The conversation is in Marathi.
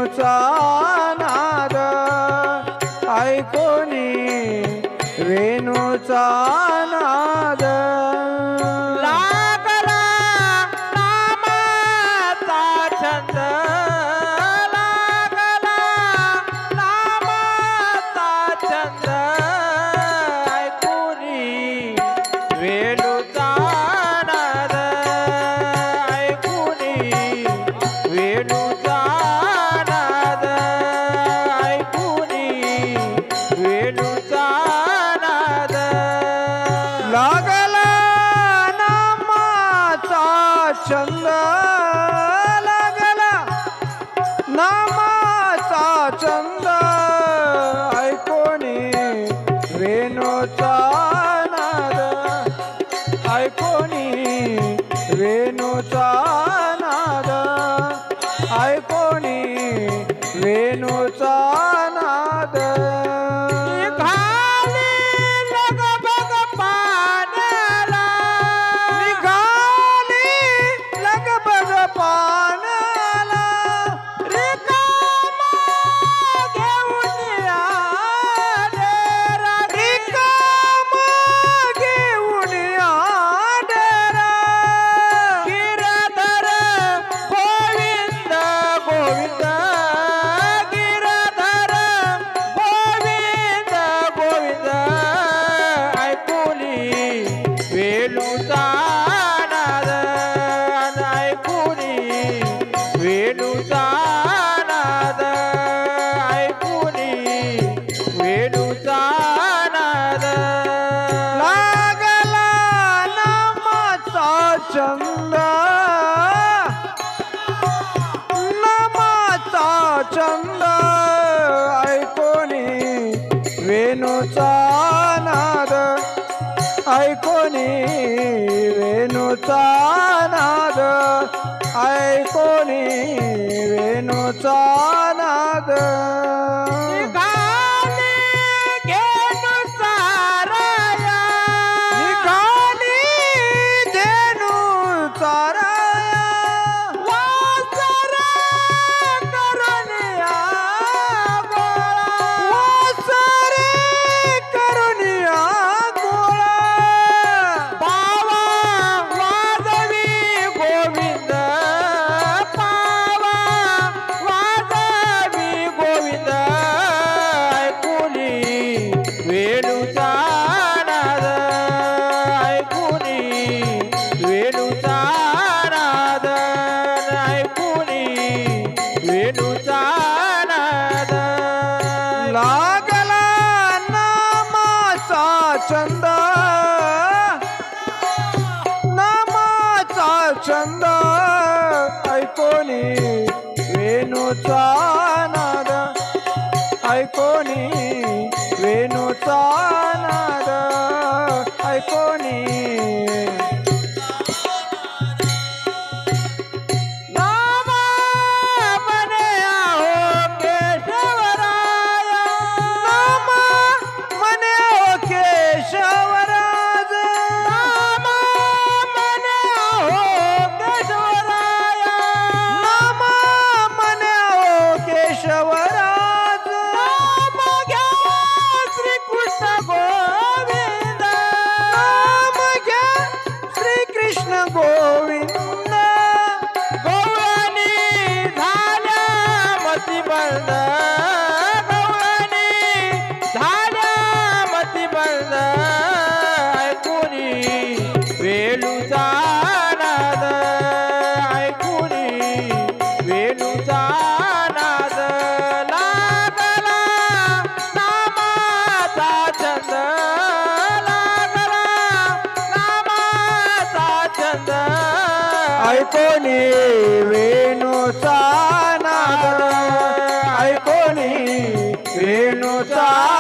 वेणूचा नाद ऐकोनी वेणूचा नाद लागला नामाचा छंद लागला नामाचा छंद ऐकुनी वेणूचा नाद ऐकुनी वेणूचा नाद ऐकुनी वेणूचा नाद लागला नामाचा छंद लागला नामाचा छंद ऐकोनी वेणूचा नाद ऐकोनी वेणूचा नाद ऐकोनी वेणूचा नाद निघाली लगबग पाण्याला निघाली लगबग पाण्याला रिकामा घेऊन आडेरा रिकामा घेऊन आडेरा गिरधर गोविंद गोविंद गिरधर गोविंद गोविंद ऐकुनी वेणूचा नाद ऐकुनी वेणूचा नाद ऐकुनी वेणूचा नाद लागला नामाचा छंद नामाचा छंद ऐकोनी वेणूचा नाद ऐकोनी वेणूचा नाद ऐकोनी वेणूचा नाद निघाली घेऊन साराया निघाली धेनू चाराया वासर करुणिया गोळा वासरे करुणिया गोळा पावा वाजवी गोविंद पावा वाजवी गोविंद ऐकुनी वेणूचा नाद ऐकुनी वेणूचा नाद ऐकुनी वेणूचा नाद लागला नामाचा छंद नामाचा छंद ऐकोनी वेणूचा नाद ऐकोनी वेणूचा नाद ऐकोनी नामा म्हणे आहो केशवराया नामा म्हणे ओ केशवराज नामा म्हणे आहो केशवराया नामा म्हणे ओ केशवराज नाम घ्या श्रीकृष्ण गोविंद नाम घ्या श्रीकृष्ण गोविंद गवळणी झाल्या मतिमंद गवळणी झाल्या मतिमंद ऐकुनी वेणूचा नाद ऐकुनी वेणूचा नाद लागला नामाचा छंद लागला नामाचा छंद ऐकोनी वेणूचा नाद ऐकोनी वेणूचा